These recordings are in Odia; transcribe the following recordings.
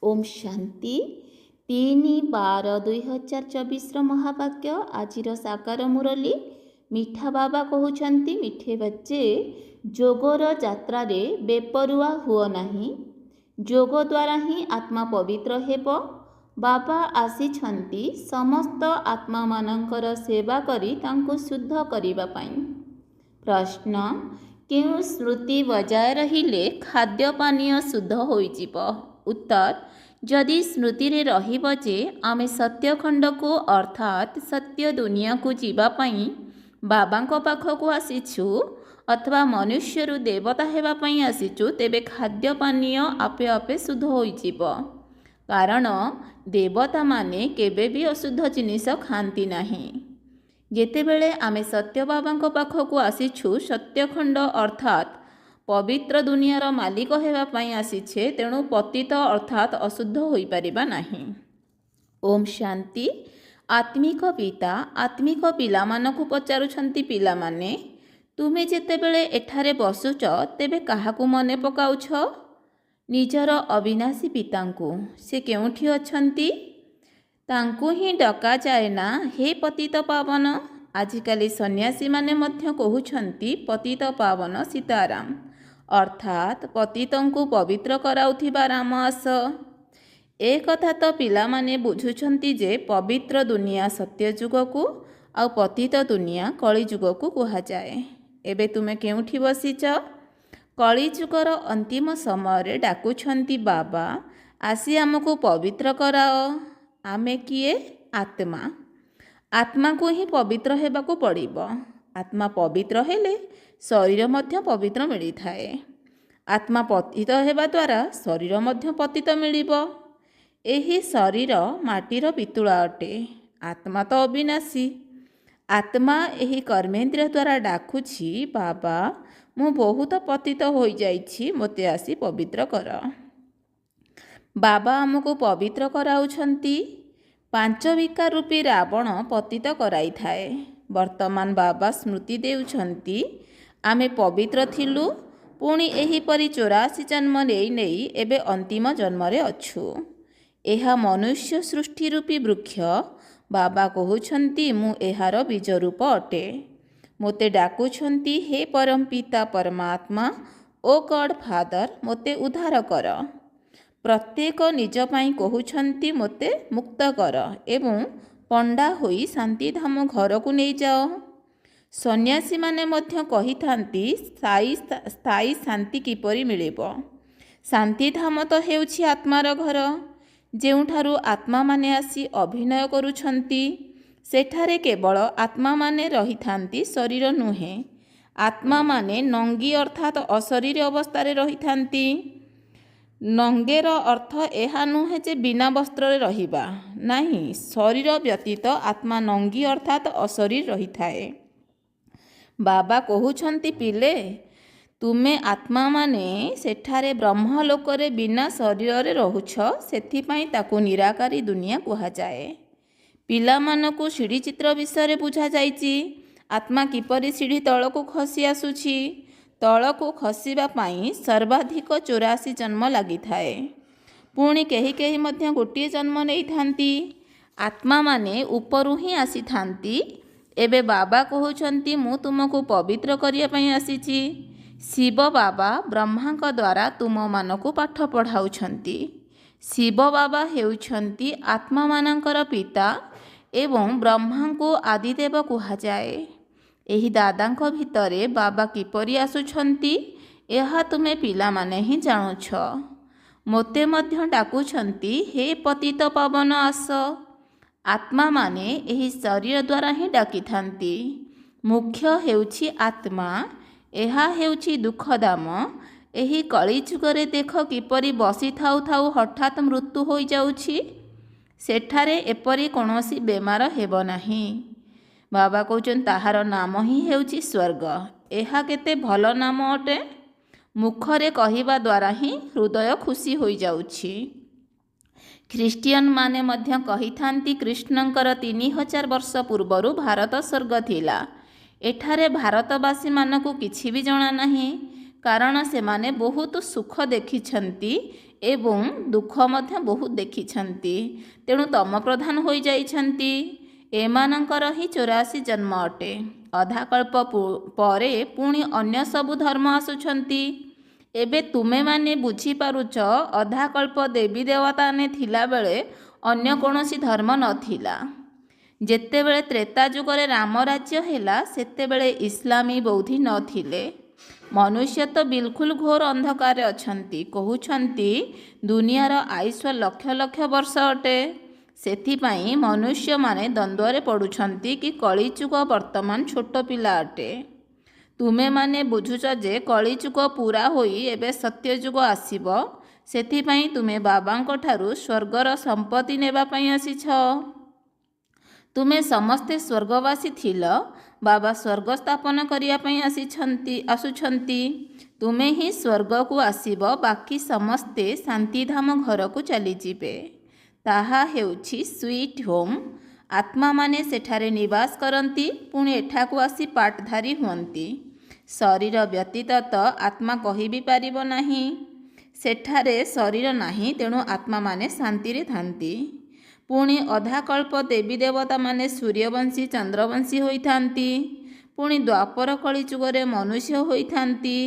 ओम शांति 3/12/2024 महावाक्य आजिर साकार मुरली मिठा बाबा कहउछंती मिठे बच्चे जोगर यात्रा रे बेपरुआ हुओ नाही। जोग द्वारा ही आत्मा पवित्र हेब। बाबा आसीछंती समस्त आत्मा मानंकर सेवा करी तांको शुद्ध करिबा पाई। प्रश्न केउ स्मृति बजाय रहिले खाद्य पानीय शुद्ध होई जीव। उत्तर जदि स्मृति रे रहिब जे आमे सत्यखंड को अर्थात सत्य दुनिया को जीवा पाई बाबांको पाखकु आसीछु अथवा मनुष्यरु देवता हेबा पाई आसीछु तेबे खाद्य पानीय आपे आपे शुद्ध होई जीव। कारण देवता माने केबे भी अशुद्ध जिनिस खांती नाही। जेतेबेले आमे सत्य बाबांको पाखकु आसीछु सत्यखंड अर्थात पवित्र दुनियार मालिक हेबा पाई आसीछे तेणु पतित अर्थात अशुद्ध होई परिबा नाही। ओम शांति आत्मिक पिता आत्मिक पिलामानकु पचारुछंती पिलामाने तुमे जेतेबेले एठारे बसुच तेबे काहाकु मने पकाउछ? निजर अविनाशी पितांकु। से केउठी अछंती? तांकु ही डका जाए ना हे पतित पावन। आजिकाली सन्यासी माने मध्य कहउछंती पतित पावन सीताराम अर्थात पतितंकु पवित्र कराउथिबा राम आस। ए कथा तो पिला माने बुझुछंती जे पवित्र दुनिया सत्य जुग को आ पतित दुनिया कली जुग को कहा जाए। एबे तुमे केउठी बसिच? कली जुगर अंतिम समय रे डाकुछंती बाबा आसी हमको पवित्र कराओ। आमे किए? आत्मा। आत्मा को ही पवित्र हेबाकू पड़िबो। आत्मा पवित्र हेले शरीर मध्य पवित्र मिली थाए। आत्मा पतित हेबा द्वारा शरीर मध्य पतित मिलिबो। एही शरीर माटीर पितुला अटे। आत्मा तो अविनाशी। आत्मा एही कर्मेंद्रिय द्वारा डाकुछि बाबा मु बहुत पतित होई जाइछि मोते आसी पवित्र कर। बाबा हमको पवित्र कराउछंती। पांच विकार रूपी रावण पतित कराई थाए। वर्तमान बाबा स्मृति देउछंती आमे पवित्र थिलु पुणी एही परि 84 जन्म नेई नेई एबे अंतिम जन्म रे अछु। एहा मनुष्य सृष्टि रूपी वृक्ष बाबा कहउछंती मु एहार बीज रूप अटे। मोते डाकुछंती हे परम पिता परमात्मा ओ गॉड फादर मोते उद्धार कर। प्रत्येक निज पाई कहउछंती मोते मुक्त कर एवं पंडा होई शांतिधाम घर को नहीं जाओ। सन्यासी माने मध्य कहिथांती स्थायी शांति किपरि मिलिबो। शांतिधाम तो हेउछि आत्मार घर। जेउठारु आत्मा माने आसी अभिनय करुछंती सेठारे केवल आत्मा माने रहिथांती शरीर नुहे। आत्मा माने नंगी अर्थात अशरीर अवस्था रे रहिथांती। नंगेर अर्थ एहा नुहे जे बिना वस्त्र रहिबा नाही। शरीर व्यतीत आत्मा नंगी अर्थात अशरीर रही थाए। बाबा कहउछंती पिले तुमे आत्मा माने सेठारे ब्रह्मलोक रे बिना शरीर रे रहुछ सेथिपाई ताकू निराकारी दुनिया कहा जाए। पिला मानकू सीढ़ी चित्र विषय बुझा जाइछि। आत्मा किपरि सीढ़ी तळकू खसी आसुछि। तळकू खसिबा पाई सर्वाधिक 84 जन्म लागि थाए। पुणी केही केही मध्य गोटिए जन्म नहीं थांती। आत्मा माने उपरु ही आसी थांती। एबे बाबा कहउछंती मु तुमको पवित्र करिया पई आसीछि। शिव बाबा ब्रह्मांक द्वारा तुम मानकू पाठ पढ़ाउछंती। शिव बाबा हेउछंती आत्मा मानंकर पिता एवं ब्रह्मांको आदिदेव कहा जाए। एही दादांक भितरे बाबा किपरि आसुछंती एहा तुमे पिला माने ही जानुछ। मोते मध्य डाकुछंती हे पतित पावन आस। आत्मा माने एही शरीर द्वारा ही डाकी थांती। मुख्य हेउछि आत्मा। एहा हेउछि दुखदाम। एही कली जुगरे देख किपरि बसी थाउ थाउ हठात मृत्यु होई जाउछि। सेठारे एपरि कोनोसी बेमार हेबो नाही। बाबा कहउछन ताहार नाम ही हेउछि स्वर्ग। एहा केते भलो नाम अटे। मुखरे कहिबा द्वारा ही हृदय खुशी होई जाउछि। ख्रीस्टियन माने मध्य कहिथांती कृष्णंकर 3000 वर्ष पूर्वरु भारत स्वर्ग थिला। एठारे भारतवासी मानकू किछि भी जणा नाही। କାରଣ ସେମାନେ ବହୁତ ସୁଖ ଦେଖିଛନ୍ତି ଏବଂ ଦୁଃଖ ମଧ୍ୟ ବହୁତ ଦେଖିଛନ୍ତି। ତେଣୁ ତମ ପ୍ରଧାନ ହୋଇଯାଇଛନ୍ତି। ଏମାନଙ୍କର ହିଁ 84 ଜନ୍ମ ଅଟେ। ଅଧାକଳ୍ପ ପରେ ପୁଣି ଅନ୍ୟ ସବୁ ଧର୍ମ ଆସୁଛନ୍ତି। ଏବେ ତୁମେମାନେ ବୁଝିପାରୁଛ ଅଧାକଳ୍ପ ଦେବୀ ଦେବତାମାନେ ଥିଲାବେଳେ ଅନ୍ୟ କୌଣସି ଧର୍ମ ନଥିଲା। ଯେତେବେଳେ ତ୍ରେତା ଯୁଗରେ ରାମ ରାଜ୍ୟ ହେଲା ସେତେବେଳେ ଇସଲାମୀ ବୌଦ୍ଧୀ ନଥିଲେ। ମନୁଷ୍ୟ ତ ବିଲକୁଲ ଘୋର ଅନ୍ଧକାରରେ ଅଛନ୍ତି। କହୁଛନ୍ତି ଦୁନିଆର ଆୟୁଷ ଲକ୍ଷ ଲକ୍ଷ ବର୍ଷ ଅଟେ। ସେଥିପାଇଁ ମନୁଷ୍ୟମାନେ ଦ୍ୱନ୍ଦ୍ୱରେ ପଡ଼ୁଛନ୍ତି କି କଳିଯୁଗ ବର୍ତ୍ତମାନ ଛୋଟ ପିଲା ଅଟେ। ତୁମେମାନେ ବୁଝୁଛ ଯେ କଳିଯୁଗ ପୁରା ହୋଇ ଏବେ ସତ୍ୟଯୁଗ ଆସିବ। ସେଥିପାଇଁ ତୁମେ ବାବାଙ୍କ ଠାରୁ ସ୍ୱର୍ଗର ସମ୍ପତ୍ତି ନେବା ପାଇଁ ଆସିଛ। ତୁମେ ସମସ୍ତେ ସ୍ୱର୍ଗବାସୀ ଥିଲ। ବାବା ସ୍ୱର୍ଗ ସ୍ଥାପନ କରିବା ପାଇଁ ଆସୁଛନ୍ତି। ତୁମେ ହିଁ ସ୍ୱର୍ଗକୁ ଆସିବ, ବାକି ସମସ୍ତେ ଶାନ୍ତିଧାମ ଘରକୁ ଚାଲିଯିବେ। ତାହା ହେଉଛି ସୁଇଟ୍ ହୋମ୍। ଆତ୍ମାମାନେ ସେଠାରେ ନିବାସ କରନ୍ତି, ପୁଣି ଏଠାକୁ ଆସି ପାଠଧାରୀ ହୁଅନ୍ତି। ଶରୀର ବ୍ୟତୀତ ତ ଆତ୍ମା କହିବି ପାରିବ ନାହିଁ। ସେଠାରେ ଶରୀର ନାହିଁ, ତେଣୁ ଆତ୍ମାମାନେ ଶାନ୍ତିରେ ଥାନ୍ତି। ପୁଣି ଅଧାକଳ୍ପ ଦେବୀ ଦେବତାମାନେ ସୂର୍ଯ୍ୟବଂଶୀ ଚନ୍ଦ୍ରବଂଶୀ ହୋଇଥାନ୍ତି। ପୁଣି ଦ୍ୱାପର କଳି ଯୁଗରେ ମନୁଷ୍ୟ ହୋଇଥାନ୍ତି।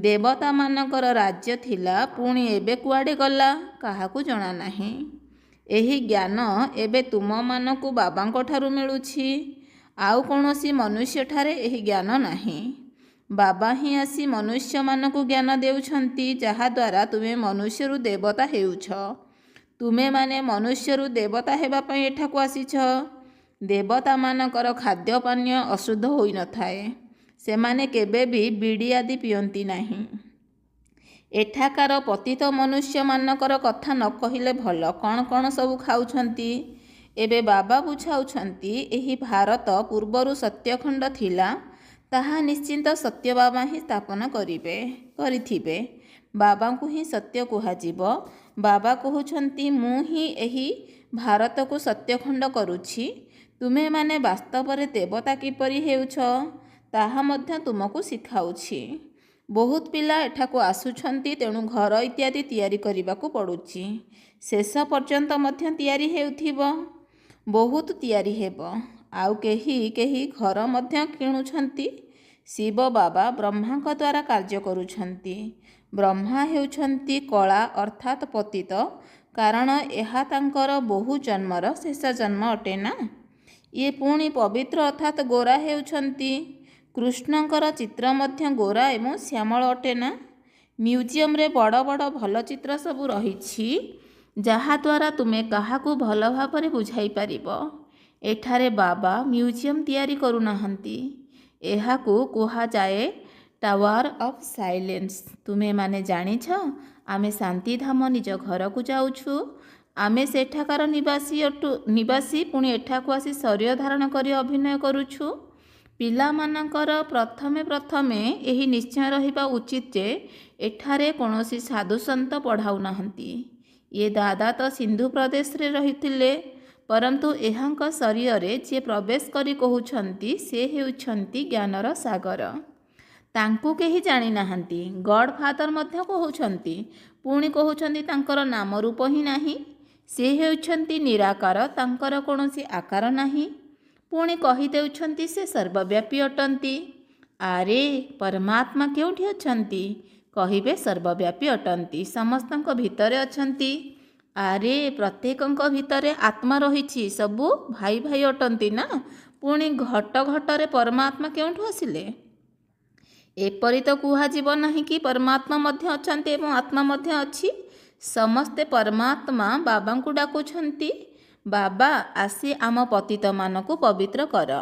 ଦେବତାମାନଙ୍କର ରାଜ୍ୟ ଥିଲା, ପୁଣି ଏବେ କୁଆଡ଼େ ଗଲା କାହାକୁ ଜଣା ନାହିଁ। ଏହି ଜ୍ଞାନ ଏବେ ତୁମମାନଙ୍କୁ ବାବାଙ୍କ ଠାରୁ ମିଳୁଛି। ଆଉ କୌଣସି ମନୁଷ୍ୟଠାରେ ଏହି ଜ୍ଞାନ ନାହିଁ। ବାବା ହିଁ ଆସି ମନୁଷ୍ୟମାନଙ୍କୁ ଜ୍ଞାନ ଦେଉଛନ୍ତି, ଯାହାଦ୍ୱାରା ତୁମେ ମନୁଷ୍ୟରୁ ଦେବତା ହେଉଛ। ତୁମେମାନେ ମନୁଷ୍ୟରୁ ଦେବତା ହେବା ପାଇଁ ଏଠାକୁ ଆସିଛ। ଦେବତାମାନଙ୍କର ଖାଦ୍ୟ ପାନୀୟ ଅଶୁଦ୍ଧ ହୋଇନଥାଏ। ସେମାନେ କେବେ ବି ବିଡ଼ି ଆଦି ପିଅନ୍ତି ନାହିଁ। ଏଠାକାର ପତିତ ମନୁଷ୍ୟମାନଙ୍କର କଥା ନ କହିଲେ ଭଲ। କ'ଣ କ'ଣ ସବୁ ଖାଉଛନ୍ତି? ଏବେ ବାବା ବୁଝାଉଛନ୍ତି ଏହି ଭାରତ ପୂର୍ବରୁ ସତ୍ୟଖଣ୍ଡ ଥିଲା। ତାହା ନିଶ୍ଚିନ୍ତ ସତ୍ୟ ବାବା ହିଁ ସ୍ଥାପନ କରିଥିବେ। ବାବାଙ୍କୁ ହିଁ ସତ୍ୟ କୁହାଯିବ। ବାବା କହୁଛନ୍ତି ମୁଁ ହିଁ ଏହି ଭାରତକୁ ସତ୍ୟଖଣ୍ଡ କରୁଛି। ତୁମେମାନେ ବାସ୍ତବରେ ଦେବତା କିପରି ହେଉଛ ତାହା ମଧ୍ୟ ତୁମକୁ ଶିଖାଉଛି। ବହୁତ ପିଲା ଏଠାକୁ ଆସୁଛନ୍ତି, ତେଣୁ ଘର ଇତ୍ୟାଦି ତିଆରି କରିବାକୁ ପଡ଼ୁଛି। ଶେଷ ପର୍ଯ୍ୟନ୍ତ ମଧ୍ୟ ତିଆରି ହେଉଥିବ। ବହୁତ ତିଆରି ହେବ। ଆଉ କେହି କେହି ଘର ମଧ୍ୟ କିଣୁଛନ୍ତି। ଶିବ ବାବା ବ୍ରହ୍ମାଙ୍କ ଦ୍ୱାରା କାର୍ଯ୍ୟ କରୁଛନ୍ତି। ବ୍ରହ୍ମା ହେଉଛନ୍ତି କଳା ଅର୍ଥାତ୍ ପତିତ, କାରଣ ଏହା ତାଙ୍କର ବହୁ ଜନ୍ମର ଶେଷ ଜନ୍ମ ଅଟେ ନା। ଇଏ ପୁଣି ପବିତ୍ର ଅର୍ଥାତ୍ ଗୋରା ହେଉଛନ୍ତି। କୃଷ୍ଣଙ୍କର ଚିତ୍ର ମଧ୍ୟ ଗୋରା ଏବଂ ଶ୍ୟାମଳ ଅଟେ ନା। ମ୍ୟୁଜିୟମରେ ବଡ଼ ବଡ଼ ଭଲ ଚିତ୍ର ସବୁ ରହିଛି, ଯାହାଦ୍ୱାରା ତୁମେ କାହାକୁ ଭଲ ଭାବରେ ବୁଝାଇ ପାରିବ। ଏଠାରେ ବାବା ମ୍ୟୁଜିୟମ ତିଆରି କରୁନାହାନ୍ତି। ଏହାକୁ କୁହାଯାଏ ଟାୱାର ଅଫ୍ ସାଇଲେନ୍ସ। ତୁମେମାନେ ଜାଣିଛ ଆମେ ଶାନ୍ତିଧାମ ନିଜ ଘରକୁ ଯାଉଛୁ। ଆମେ ସେଠାକାର ନିବାସୀ ପୁଣି ଏଠାକୁ ଆସି ଶରୀର ଧାରଣ କରି ଅଭିନୟ କରୁଛୁ। ପିଲାମାନଙ୍କର ପ୍ରଥମେ ଏହି ନିଶ୍ଚୟ ରହିବା ଉଚିତ ଯେ ଏଠାରେ କୌଣସି ସାଧୁସନ୍ଥ ପଢ଼ାଉନାହାନ୍ତି। ଇଏ ଦାଦା ତ ସିନ୍ଧୁ ପ୍ରଦେଶରେ ରହିଥିଲେ, ପରନ୍ତୁ ଏହାଙ୍କ ଶରୀରରେ ଯିଏ ପ୍ରବେଶ କରି କହୁଛନ୍ତି ସେ ହେଉଛନ୍ତି ଜ୍ଞାନର ସାଗର। ତାଙ୍କୁ କେହି ଜାଣିନାହାନ୍ତି। ଗଡ୍ ଫାଦର ମଧ୍ୟ କହୁଛନ୍ତି। ପୁଣି କହୁଛନ୍ତି ତାଙ୍କର ନାମ ରୂପ ହିଁ ନାହିଁ। ସେ ହେଉଛନ୍ତି ନିରାକାର, ତାଙ୍କର କୌଣସି ଆକାର ନାହିଁ। ପୁଣି କହିଦେଉଛନ୍ତି ସେ ସର୍ବବ୍ୟାପୀ ଅଟନ୍ତି। ଆରେ ପରମାତ୍ମା କେଉଁଠି ଅଛନ୍ତି? କହିବେ ସର୍ବବ୍ୟାପୀ ଅଟନ୍ତି, ସମସ୍ତଙ୍କ ଭିତରେ ଅଛନ୍ତି। ଆରେ ପ୍ରତ୍ୟେକଙ୍କ ଭିତରେ ଆତ୍ମା ରହିଛି, ସବୁ ଭାଇ ଭାଇ ଅଟନ୍ତି ନା। ପୁଣି ଘଟ ଘଟରେ ପରମାତ୍ମା କେଉଁଠୁ ଆସିଲେ? ଏପରି ତ କୁହାଯିବ ନାହିଁ କି ପରମାତ୍ମା ମଧ୍ୟ ଅଛନ୍ତି ଏବଂ ଆତ୍ମା ମଧ୍ୟ ଅଛି। ସମସ୍ତେ ପରମାତ୍ମା ବାବାଙ୍କୁ ଡାକୁଛନ୍ତି। ବାବା ଆସି ଆମ ପତିତମାନଙ୍କୁ ପବିତ୍ର କର।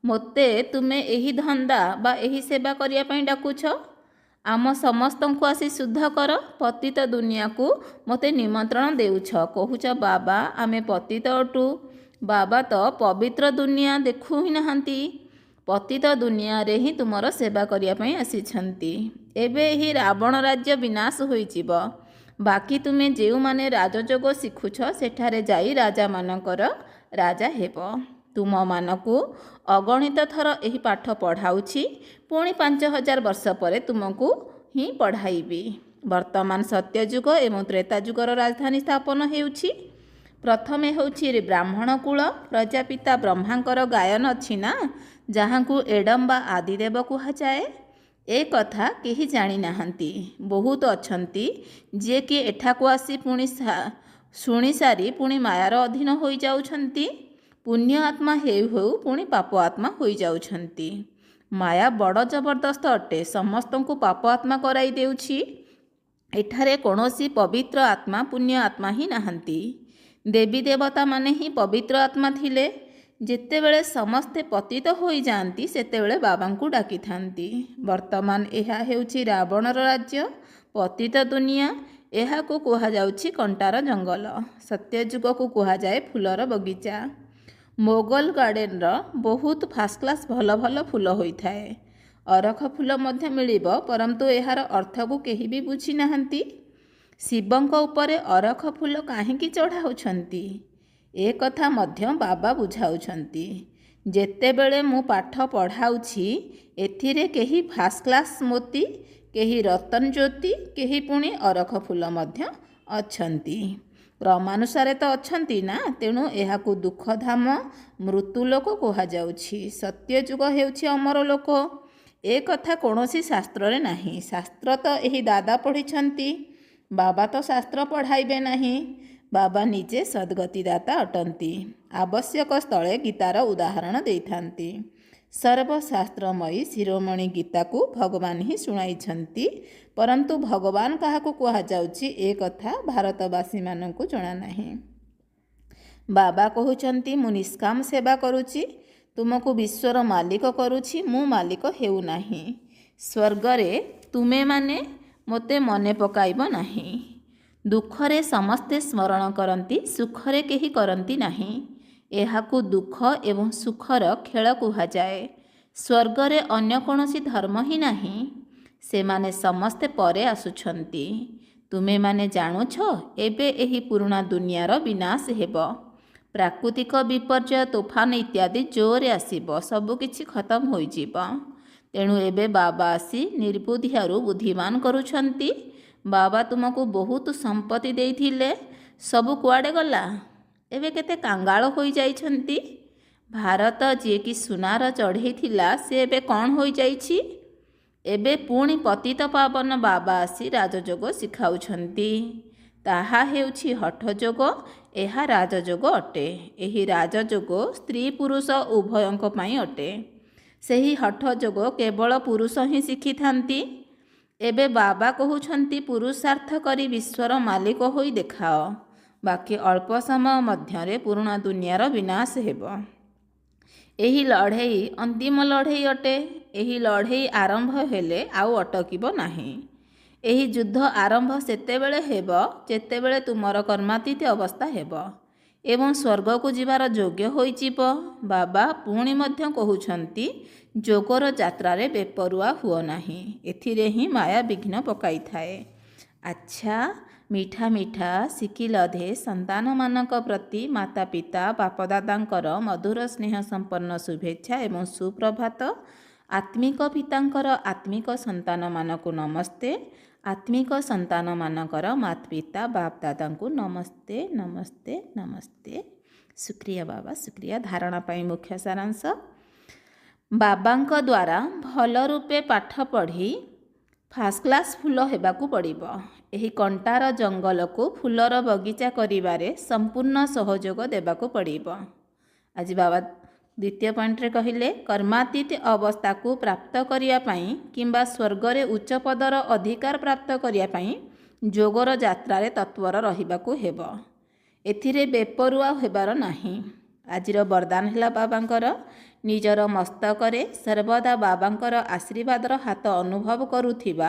ମୋତେ ତୁମେ ଏହି ଧନ୍ଦା ବା ଏହି ସେବା କରିବା ପାଇଁ ଡାକୁଛ। ଆମ ସମସ୍ତଙ୍କୁ ଆସି ଶୁଦ୍ଧ କର। ପତିତ ଦୁନିଆକୁ ମୋତେ ନିମନ୍ତ୍ରଣ ଦେଉଛ। କହୁଛ ବାବା ଆମେ ପତିତ ଅଟୁ। ବାବା ତ ପବିତ୍ର ଦୁନିଆ ଦେଖୁ ହିଁ ନାହାନ୍ତି। ପତିତ ଦୁନିଆରେ ହିଁ ତୁମର ସେବା କରିବା ପାଇଁ ଆସିଛନ୍ତି। ଏବେ ଏହି ରାବଣ ରାଜ୍ୟ ବିନାଶ ହୋଇଯିବ। ବାକି ତୁମେ ଯେଉଁମାନେ ରାଜଯୋଗ ଶିଖୁଛ ସେଠାରେ ଯାଇ ରାଜାମାନଙ୍କର ରାଜା ହେବ। ତୁମମାନଙ୍କୁ ଅଗଣିତ ଥର ଏହି ପାଠ ପଢ଼ାଉଛି। ପୁଣି 5000 ବର୍ଷ ପରେ ତୁମକୁ ହିଁ ପଢ଼ାଇବି। ବର୍ତ୍ତମାନ ସତ୍ୟଯୁଗ ଏବଂ ତ୍ରେତା ଯୁଗର ରାଜଧାନୀ ସ୍ଥାପନ ହେଉଛି। ପ୍ରଥମେ ହେଉଛି ବ୍ରାହ୍ମଣ କୂଳ। ପ୍ରଜାପିତା ବ୍ରହ୍ମାଙ୍କର ଗାୟନ ଅଛି ନା, ଯାହାଙ୍କୁ ଏଡମ୍ ବା ଆଦିଦେବ କୁହାଯାଏ। ଏ କଥା କେହି ଜାଣିନାହାନ୍ତି। ବହୁତ ଅଛନ୍ତି ଯିଏକି ଏଠାକୁ ଆସି ପୁଣି ଶୁଣିସାରି ପୁଣି ମାୟାର ଅଧୀନ ହୋଇଯାଉଛନ୍ତି। ପୁଣ୍ୟ ଆତ୍ମା ହେଉ ହେଉ ପୁଣି ପାପ ଆତ୍ମା ହୋଇଯାଉଛନ୍ତି। ମାୟା ବଡ଼ ଜବରଦସ୍ତ ଅଟେ, ସମସ୍ତଙ୍କୁ ପାପ ଆତ୍ମା କରାଇ ଦେଉଛି। ଏଠାରେ କୌଣସି ପବିତ୍ର ଆତ୍ମା ପୁଣ୍ୟ ଆତ୍ମା ହିଁ ନାହାନ୍ତି। ଦେବୀ ଦେବତାମାନେ ହିଁ ପବିତ୍ର ଆତ୍ମା ଥିଲେ। ଯେତେବେଳେ ସମସ୍ତେ ପତିତ ହୋଇଯାଆନ୍ତି ସେତେବେଳେ ବାବାଙ୍କୁ ଡାକିଥାନ୍ତି। ବର୍ତ୍ତମାନ ଏହା ହେଉଛି ରାବଣର ରାଜ୍ୟ, ପତିତ ଦୁନିଆ। ଏହାକୁ କୁହାଯାଉଛି କଣ୍ଟାର ଜଙ୍ଗଲ। ସତ୍ୟଯୁଗକୁ କୁହାଯାଏ ଫୁଲର ବଗିଚା। ମୋଗଲ ଗାର୍ଡେନର ବହୁତ ଫାଷ୍ଟ କ୍ଲାସ୍ ଭଲ ଭଲ ଫୁଲ ହୋଇଥାଏ। ଅରଖ ଫୁଲ ମଧ୍ୟ ମିଳିବ, ପରନ୍ତୁ ଏହାର ଅର୍ଥକୁ କେହି ବି ବୁଝିନାହାନ୍ତି। ଶିବଙ୍କ ଉପରେ ଅରଖ ଫୁଲ କାହିଁକି ଚଢ଼ାଉଛନ୍ତି, ଏ କଥା ମଧ୍ୟ ବାବା ବୁଝାଉଛନ୍ତି। ଯେତେବେଳେ ମୁଁ ପାଠ ପଢ଼ାଉଛି, ଏଥିରେ କେହି ଫାଷ୍ଟ କ୍ଲାସ୍ ମୋତି, କେହି ରତନ ଜ୍ୟୋତି, କେହି ପୁଣି ଅରଖ ଫୁଲ ମଧ୍ୟ ଅଛନ୍ତି। କ୍ରମାନୁସାରେ ତ ଅଛନ୍ତି ନା, ତେଣୁ ଏହାକୁ ଦୁଃଖଧାମ ମୃତ୍ୟୁଲୋକ କୁହାଯାଉଛି। ସତ୍ୟଯୁଗ ହେଉଛି ଅମର ଲୋକ। ଏ କଥା କୌଣସି ଶାସ୍ତ୍ରରେ ନାହିଁ। ଶାସ୍ତ୍ର ତ ଏହି ଦାଦା ପଢ଼ିଛନ୍ତି, ବାବା ତ ଶାସ୍ତ୍ର ପଢ଼ାଇବେ ନାହିଁ। ବାବା ନିଜେ ସଦ୍ଗତିଦାତା ଅଟନ୍ତି। ଆବଶ୍ୟକ ସ୍ଥଳେ ଗୀତାର ଉଦାହରଣ ଦେଇଥାନ୍ତି। ସର୍ବଶାସ୍ତ୍ରମୟୀ ଶିରୋମଣି ଗୀତାକୁ ଭଗବାନ ହିଁ ଶୁଣାଇଛନ୍ତି, ପରନ୍ତୁ ଭଗବାନ କାହାକୁ କୁହାଯାଉଛି ଏ କଥା ଭାରତବାସୀମାନଙ୍କୁ ଜଣାନାହିଁ। ବାବା କହୁଛନ୍ତି, ମୁଁ ନିଷ୍କାମ ସେବା କରୁଛି, ତୁମକୁ ବିଶ୍ୱର ମାଲିକ କରୁଛି, ମୁଁ ମାଲିକ ହେଉନାହିଁ। ସ୍ୱର୍ଗରେ ତୁମେମାନେ ମୋତେ ମନେ ପକାଇବ ନାହିଁ। ଦୁଃଖରେ ସମସ୍ତେ ସ୍ମରଣ କରନ୍ତି, ସୁଖରେ କେହି କରନ୍ତି ନାହିଁ। ଏହାକୁ ଦୁଃଖ ଏବଂ ସୁଖର ଖେଳ କୁହାଯାଏ। ସ୍ୱର୍ଗରେ ଅନ୍ୟ କୌଣସି ଧର୍ମ ହିଁ ନାହିଁ। ସେମାନେ ସମସ୍ତେ ପରେ ଆସୁଛନ୍ତି। ତୁମେମାନେ ଜାଣୁଛ, ଏବେ ଏହି ପୁରୁଣା ଦୁନିଆର ବିନାଶ ହେବ। ପ୍ରାକୃତିକ ବିପର୍ଯ୍ୟୟ, ତୋଫାନ ଇତ୍ୟାଦି ଜୋରରେ ଆସିବ, ସବୁକିଛି ଖତମ ହୋଇଯିବ। ତେଣୁ ଏବେ ବାବା ଆସି ନିର୍ବୁଦ୍ଧିଆରୁ ବୁଦ୍ଧିମାନ କରୁଛନ୍ତି। ବାବା ତୁମକୁ ବହୁତ ସମ୍ପତ୍ତି ଦେଇଥିଲେ, ସବୁ କୁଆଡ଼େ ଗଲା? ଏବେ କେତେ କାଙ୍ଗାଳ ହୋଇଯାଇଛନ୍ତି। ଭାରତ ଯିଏକି ସୁନାର ଚଢ଼େଇ ଥିଲା, ସେ ଏବେ କ'ଣ ହୋଇଯାଇଛି? ଏବେ ପୁଣି ପତିତ ପାବନ ବାବା ଆସି ରାଜଯୋଗ ଶିଖାଉଛନ୍ତି। ତାହା ହେଉଛି ହଠଯୋଗ। ଏହା ରାଜଯୋଗ ଅଟେ। ଏହି ରାଜଯୋଗ ସ୍ତ୍ରୀ ପୁରୁଷ ଉଭୟଙ୍କ ପାଇଁ ଅଟେ। ସେହି ହଠଯୋଗ କେବଳ ପୁରୁଷ ହିଁ ଶିଖିଥାନ୍ତି। ଏବେ ବାବା କହୁଛନ୍ତି, ପୁରୁଷାର୍ଥ କରି ବିଶ୍ୱର ମାଲିକ ହୋଇ ଦେଖାଅ, ବାକି ଅଳ୍ପ ସମୟ ମଧ୍ୟରେ ପୁରୁଣା ଦୁନିଆର ବିନାଶ ହେବ। ଏହି ଲଢ଼େଇ ଅନ୍ତିମ ଲଢ଼େଇ ଅଟେ। ଏହି ଲଢ଼େଇ ଆରମ୍ଭ ହେଲେ ଆଉ ଅଟକିବ ନାହିଁ। ଏହି ଯୁଦ୍ଧ ଆରମ୍ଭ ସେତେବେଳେ ହେବ ଯେତେବେଳେ ତୁମର କର୍ମାତୀତ ଅବସ୍ଥା ହେବ ଏବଂ ସ୍ୱର୍ଗକୁ ଯିବାର ଯୋଗ୍ୟ ହୋଇଯିବ। ବାବା ପୁଣି ମଧ୍ୟ କହୁଛନ୍ତି, ଯୋଗର ଯାତ୍ରାରେ ବେପରୁଆ ହୁଅ ନାହିଁ। ଏଥିରେ ହିଁ ମାୟା ବିଘ୍ନ ପକାଇଥାଏ। ଆଚ୍ଛା, ମିଠା ମିଠା ଶିକିଲଧେ ସନ୍ତାନମାନଙ୍କ ପ୍ରତି ମାତା ପିତା ବାପଦାଦାଙ୍କର ମଧୁର ସ୍ନେହ ସମ୍ପନ୍ନ ଶୁଭେଚ୍ଛା ଏବଂ ସୁପ୍ରଭାତ। ଆତ୍ମିକ ପିତାଙ୍କର ଆତ୍ମିକ ସନ୍ତାନମାନଙ୍କୁ ନମସ୍ତେ। ଆତ୍ମିକ ସନ୍ତାନମାନଙ୍କର ମାତୃପିତା ବାପଦାଦାଙ୍କୁ ନମସ୍ତେ ନମସ୍ତେ ନମସ୍ତେ। ଶୁକ୍ରିୟା ବାବା, ଶୁକ୍ରିୟା। ଧାରଣା ପାଇଁ ମୁଖ୍ୟ ସାରାଂଶ, ବାବାଙ୍କ ଦ୍ୱାରା ଭଲ ରୂପେ ପାଠ ପଢ଼ି ଫାଷ୍ଟ କ୍ଲାସ୍ ଫୁଲ ହେବାକୁ ପଡ଼ିବ। ଏହି କଣ୍ଟାର ଜଙ୍ଗଲକୁ ଫୁଲର ବଗିଚା କରିବାରେ ସମ୍ପୂର୍ଣ୍ଣ ସହଯୋଗ ଦେବାକୁ ପଡ଼ିବ। ଆଜି ବାବା ଦ୍ୱିତୀୟ ପଏଣ୍ଟରେ କହିଲେ, କର୍ମାତୀତ ଅବସ୍ଥାକୁ ପ୍ରାପ୍ତ କରିବା ପାଇଁ କିମ୍ବା ସ୍ୱର୍ଗରେ ଉଚ୍ଚ ପଦର ଅଧିକାର ପ୍ରାପ୍ତ କରିବା ପାଇଁ ଯୋଗର ଯାତ୍ରାରେ ତତ୍ପର ରହିବାକୁ ହେବ। ଏଥିରେ ବେପରୁଆ ହେବାର ନାହିଁ। ଆଜିର ବରଦାନ ହେଲା ବାବାଙ୍କର, ନିଜର ମସ୍ତକରେ ସର୍ବଦା ବାବାଙ୍କର ଆଶୀର୍ବାଦର ହାତ ଅନୁଭବ କରୁଥିବା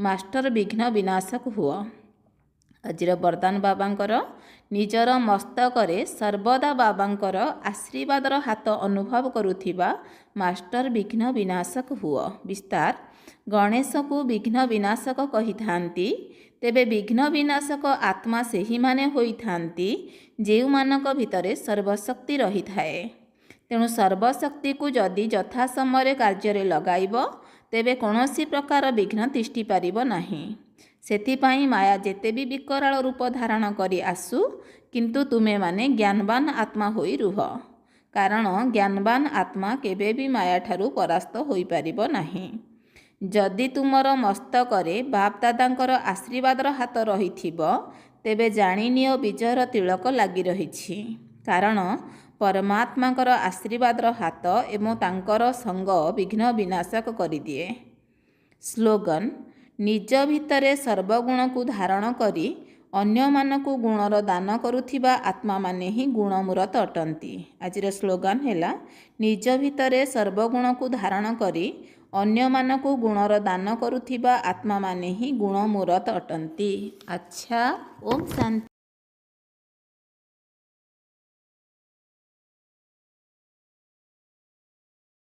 ମାଷ୍ଟର ବିଘ୍ନ ବିନାଶକ ହୁଅ। ଆଜିର ବରଦାନ ବାବାଙ୍କର, ନିଜର ମସ୍ତକରେ ସର୍ବଦା ବାବାଙ୍କର ଆଶୀର୍ବାଦର ହାତ ଅନୁଭବ କରୁଥିବା ମାଷ୍ଟର ବିଘ୍ନ ବିନାଶକ ହୁଅ। ବିସ୍ତାର, ଗଣେଶକୁ ବିଘ୍ନ ବିନାଶକ କହିଥାନ୍ତି। ତେବେ ବିଘ୍ନ ବିନାଶକ ଆତ୍ମା ସେହିମାନେ ହୋଇଥାନ୍ତି ଯେଉଁମାନଙ୍କ ଭିତରେ ସର୍ବଶକ୍ତି ରହିଥାଏ। ତେଣୁ ସର୍ବଶକ୍ତିକୁ ଯଦି ଯଥା ସମୟରେ କାର୍ଯ୍ୟରେ ଲଗାଇବ, ତେବେ କୌଣସି ପ୍ରକାର ବିଘ୍ନ ତିଷ୍ଠି ପାରିବ ନାହିଁ। ସେଥିପାଇଁ ମାୟା ଯେତେ ବି ବିକରାଳ ରୂପ ଧାରଣ କରି ଆସୁ, କିନ୍ତୁ ତୁମେମାନେ ଜ୍ଞାନବାନ ଆତ୍ମା ହୋଇ ରୁହ। କାରଣ ଜ୍ଞାନବାନ ଆତ୍ମା କେବେ ବି ମାୟାଠାରୁ ପରାସ୍ତ ହୋଇପାରିବ ନାହିଁ। ଯଦି ତୁମର ମସ୍ତକରେ ବାପଦାଦାଙ୍କର ଆଶୀର୍ବାଦର ହାତ ରହିଥିବ, ତେବେ ଜାଣିନିଅ ବିଜୟର ତିଳକ ଲାଗି ରହିଛି। କାରଣ ପରମାତ୍ମାଙ୍କର ଆଶୀର୍ବାଦର ହାତ ଏବଂ ତାଙ୍କର ସଙ୍ଗ ବିଘ୍ନ ବିନାଶକ କରିଦିଏ। ସ୍ଲୋଗାନ: ନିଜ ଭିତରେ ସର୍ବଗୁଣକୁ ଧାରଣ କରି ଅନ୍ୟମାନଙ୍କୁ ଗୁଣର ଦାନ କରୁଥିବା ଆତ୍ମାମାନେ ହିଁ ଗୁଣମୂରତ ଅଟନ୍ତି। ଆଜିର ସ୍ଲୋଗାନ ହେଲା, ନିଜ ଭିତରେ ସର୍ବଗୁଣକୁ ଧାରଣ କରି ଅନ୍ୟମାନଙ୍କୁ ଗୁଣର ଦାନ କରୁଥିବା ଆତ୍ମାମାନେ ହିଁ ଗୁଣମୂରତ ଅଟନ୍ତି। ଆଚ୍ଛା, ଓମ୍ ଶାନ୍ତି।